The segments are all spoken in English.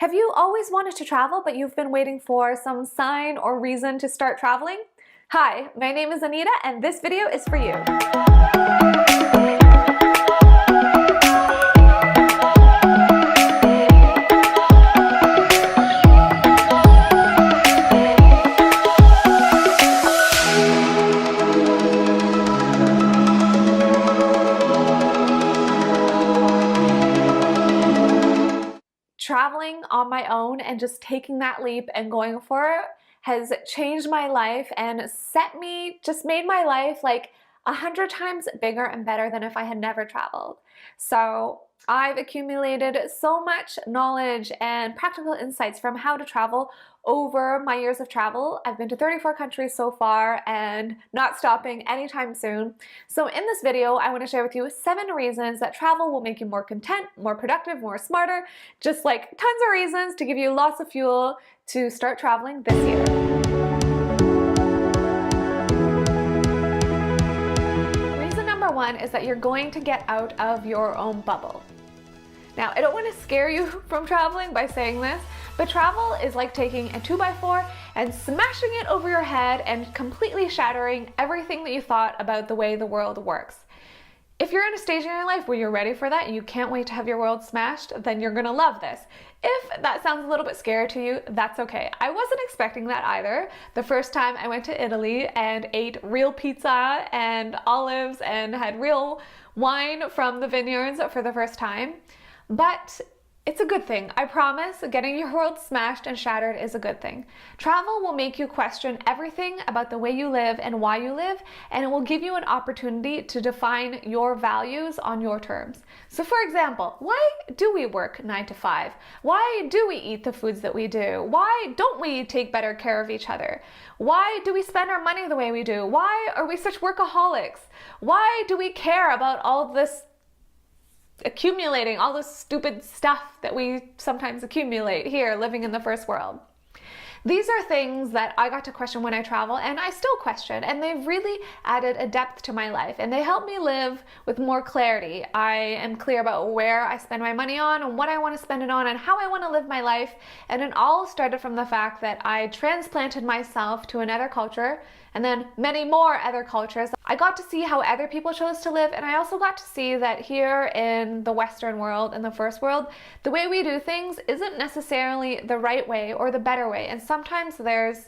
Have you always wanted to travel, but you've been waiting for some sign or reason to start traveling? Hi, my name is Anita, and this video is for you. Traveling on my own and just taking that leap and going for it has changed my life and made my life like 100 times bigger and better than if I had never traveled. So I've accumulated so much knowledge and practical insights from how to travel over my years of travel. I've been to 34 countries so far and not stopping anytime soon. So in this video, I want to share with you 7 reasons that travel will make you more content, more productive, more smarter, just like tons of reasons to give you lots of fuel to start traveling this year. Reason number 1 is that you're going to get out of your own bubble. Now, I don't want to scare you from traveling by saying this, but travel is like taking a 2x4 and smashing it over your head and completely shattering everything that you thought about the way the world works. If you're in a stage in your life where you're ready for that and you can't wait to have your world smashed, then you're gonna love this. If that sounds a little bit scary to you, that's okay. I wasn't expecting that either. The first time I went to Italy and ate real pizza and olives and had real wine from the vineyards for the first time. But it's a good thing. I promise, getting your world smashed and shattered is a good thing. Travel will make you question everything about the way you live and why you live, and it will give you an opportunity to define your values on your terms. So for example, why do we work 9 to 5? Why do we eat the foods that we do? Why don't we take better care of each other? Why do we spend our money the way we do? Why are we such workaholics? Why do we care about all this accumulating, all this stupid stuff that we sometimes accumulate here living in the first world? These are things that I got to question when I travel, and I still question, and they've really added a depth to my life, and they help me live with more clarity. I am clear about where I spend my money on and what I want to spend it on and how I want to live my life, and it all started from the fact that I transplanted myself to another culture and then many more other cultures. I got to see how other people chose to live, and I also got to see that here in the Western world, in the first world, the way we do things isn't necessarily the right way or the better way, and sometimes there's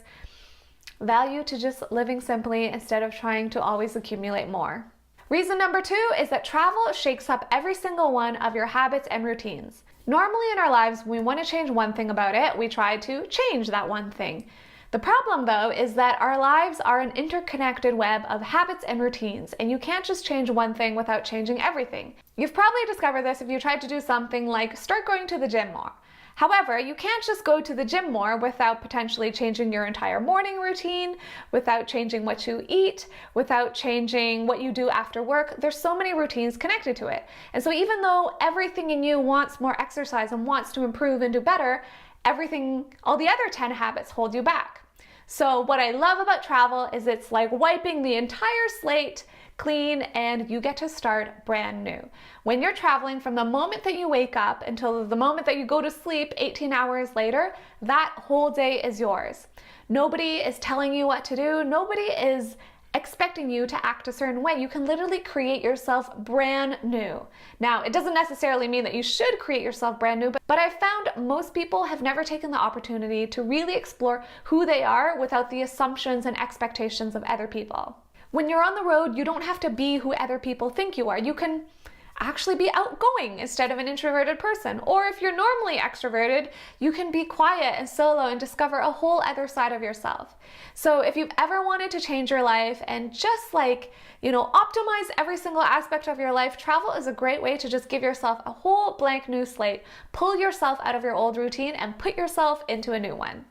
value to just living simply instead of trying to always accumulate more. Reason number 2 is that travel shakes up every single one of your habits and routines. Normally in our lives, when we want to change one thing about it, we try to change that one thing. The problem, though, is that our lives are an interconnected web of habits and routines, and you can't just change one thing without changing everything. You've probably discovered this if you tried to do something like start going to the gym more. However, you can't just go to the gym more without potentially changing your entire morning routine, without changing what you eat, without changing what you do after work. There's so many routines connected to it. And so even though everything in you wants more exercise and wants to improve and do better, all the other 10 habits hold you back. So what I love about travel is it's like wiping the entire slate clean, and you get to start brand new. When you're traveling, from the moment that you wake up until the moment that you go to sleep 18 hours later, that whole day is yours. Nobody is telling you what to do. Nobody is expecting you to act a certain way. You can literally create yourself brand new. Now, it doesn't necessarily mean that you should create yourself brand new, but I've found most people have never taken the opportunity to really explore who they are without the assumptions and expectations of other people. When you're on the road, you don't have to be who other people think you are. You can actually be outgoing instead of an introverted person. Or if you're normally extroverted, you can be quiet and solo and discover a whole other side of yourself. So if you've ever wanted to change your life and just optimize every single aspect of your life, travel is a great way to just give yourself a whole blank new slate, pull yourself out of your old routine and put yourself into a new one.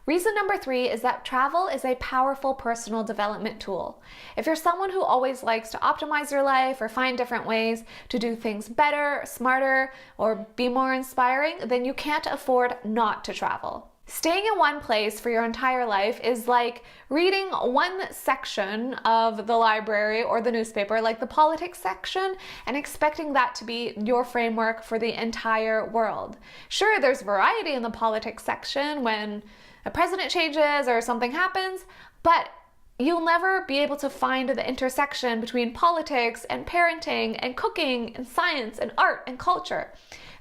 Reason number 3 is that travel is a powerful personal development tool. If you're someone who always likes to optimize your life or find different ways to do things better, smarter, or be more inspiring, then you can't afford not to travel. Staying in one place for your entire life is like reading one section of the library or the newspaper, like the politics section, and expecting that to be your framework for the entire world. Sure, there's variety in the politics section when a president changes or something happens, but you'll never be able to find the intersection between politics and parenting and cooking and science and art and culture.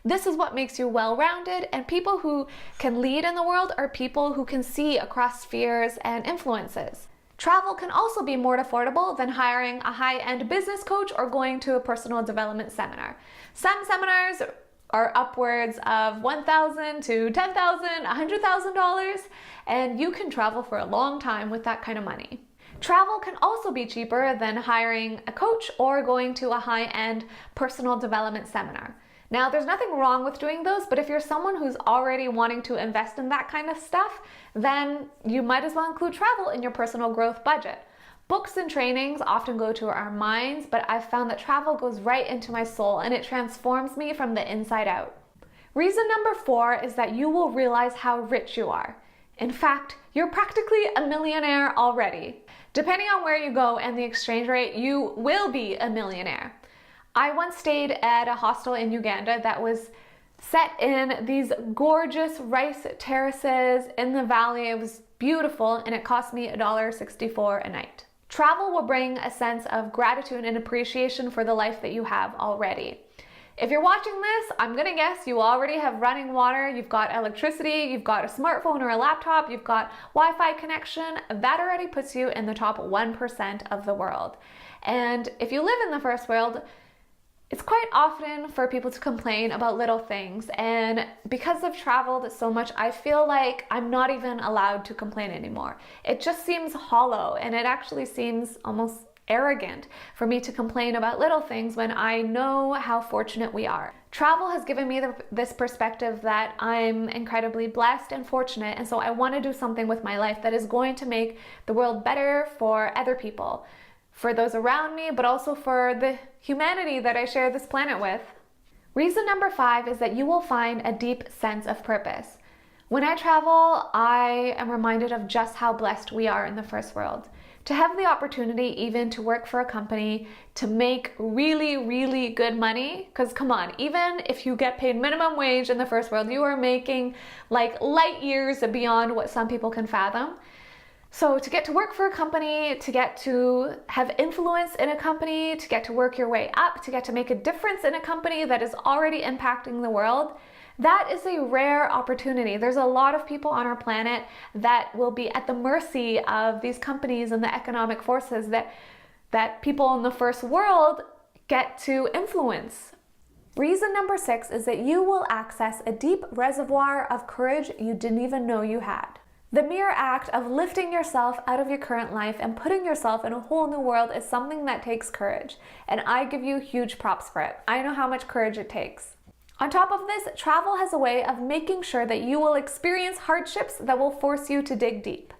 This is what makes you well-rounded, and people who can lead in the world are people who can see across spheres and influences. Travel can also be more affordable than hiring a high-end business coach or going to a personal development seminar. Some seminars are upwards of $1,000 to $10,000, $100,000, and you can travel for a long time with that kind of money. Travel can also be cheaper than hiring a coach or going to a high-end personal development seminar. Now, there's nothing wrong with doing those, but if you're someone who's already wanting to invest in that kind of stuff, then you might as well include travel in your personal growth budget. Books and trainings often go to our minds, but I've found that travel goes right into my soul and it transforms me from the inside out. Reason number 4 is that you will realize how rich you are. In fact, you're practically a millionaire already. Depending on where you go and the exchange rate, you will be a millionaire. I once stayed at a hostel in Uganda that was set in these gorgeous rice terraces in the valley. It was beautiful and it cost me $1.64 a night. Travel will bring a sense of gratitude and appreciation for the life that you have already. If you're watching this, I'm gonna guess you already have running water, you've got electricity, you've got a smartphone or a laptop, you've got Wi-Fi connection. That already puts you in the top 1% of the world. And if you live in the first world, it's quite often for people to complain about little things, and because I've traveled so much, I feel like I'm not even allowed to complain anymore. It just seems hollow, and it actually seems almost arrogant for me to complain about little things when I know how fortunate we are. Travel has given me this perspective that I'm incredibly blessed and fortunate, and so I want to do something with my life that is going to make the world better for other people, for those around me, but also for the humanity that I share this planet with. Reason number 5 is that you will find a deep sense of purpose. When I travel, I am reminded of just how blessed we are in the first world. To have the opportunity even to work for a company, to make really, really good money, because come on, even if you get paid minimum wage in the first world, you are making like light years beyond what some people can fathom. So to get to work for a company, to get to have influence in a company, to get to work your way up, to get to make a difference in a company that is already impacting the world, that is a rare opportunity. There's a lot of people on our planet that will be at the mercy of these companies and the economic forces that people in the first world get to influence. Reason number 6 is that you will access a deep reservoir of courage you didn't even know you had. The mere act of lifting yourself out of your current life and putting yourself in a whole new world is something that takes courage, and I give you huge props for it. I know how much courage it takes. On top of this, travel has a way of making sure that you will experience hardships that will force you to dig deep.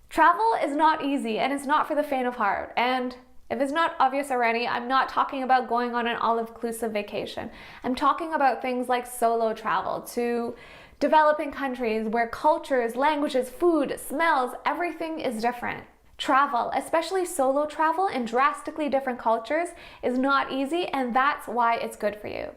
Travel is not easy, and it's not for the faint of heart, and if it's not obvious already, I'm not talking about going on an all-inclusive vacation. I'm talking about things like solo travel to developing countries where cultures, languages, food, smells, everything is different. Travel, especially solo travel in drastically different cultures, is not easy, and that's why it's good for you.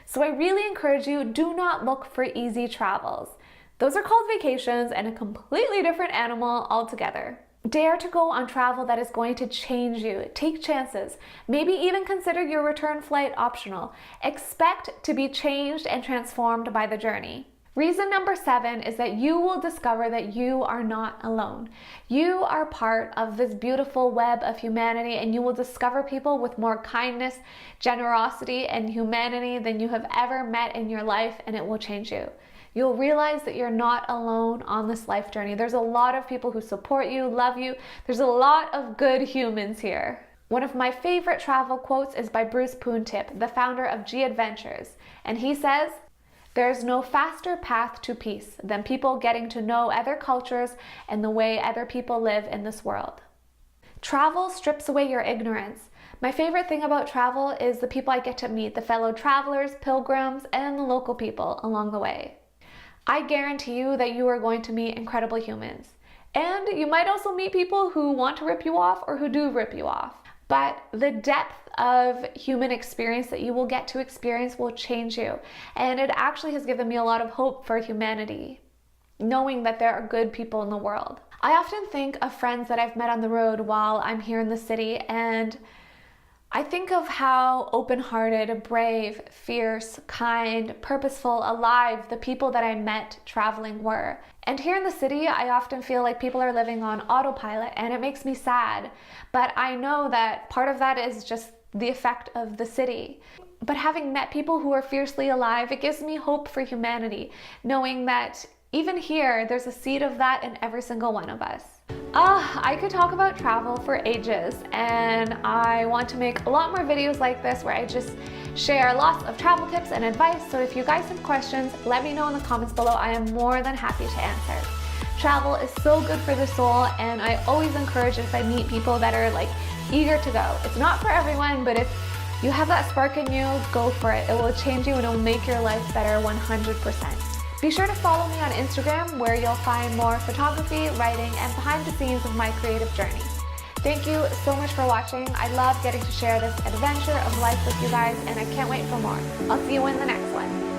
So I really encourage you, do not look for easy travels. Those are called vacations and a completely different animal altogether. Dare to go on travel that is going to change you. Take chances. Maybe even consider your return flight optional. Expect to be changed and transformed by the journey. Reason number 7 is that you will discover that you are not alone. You are part of this beautiful web of humanity, and you will discover people with more kindness, generosity, and humanity than you have ever met in your life, and it will change you. You'll realize that you're not alone on this life journey. There's a lot of people who support you, love you. There's a lot of good humans here. One of my favorite travel quotes is by Bruce Poontip, the founder of G Adventures, and he says, "There's no faster path to peace than people getting to know other cultures and the way other people live in this world." Travel strips away your ignorance. My favorite thing about travel is the people I get to meet, the fellow travelers, pilgrims, and the local people along the way. I guarantee you that you are going to meet incredible humans. And you might also meet people who want to rip you off or who do rip you off. But the depth of human experience that you will get to experience will change you. And it actually has given me a lot of hope for humanity, knowing that there are good people in the world. I often think of friends that I've met on the road while I'm here in the city, and I think of how open-hearted, brave, fierce, kind, purposeful, alive the people that I met traveling were. And here in the city, I often feel like people are living on autopilot, and it makes me sad. But I know that part of that is just the effect of the city. But having met people who are fiercely alive, it gives me hope for humanity, knowing that even here, there's a seed of that in every single one of us. I could talk about travel for ages, and I want to make a lot more videos like this where I just share lots of travel tips and advice. So if you guys have questions, let me know in the comments below. I am more than happy to answer. Travel is so good for the soul, and I always encourage it if I meet people that are like eager to go. It's not for everyone, but if you have that spark in you, go for it. It will change you and it will make your life better 100%. Be sure to follow me on Instagram, where you'll find more photography, writing, and behind the scenes of my creative journey. Thank you so much for watching. I love getting to share this adventure of life with you guys, and I can't wait for more. I'll see you in the next one.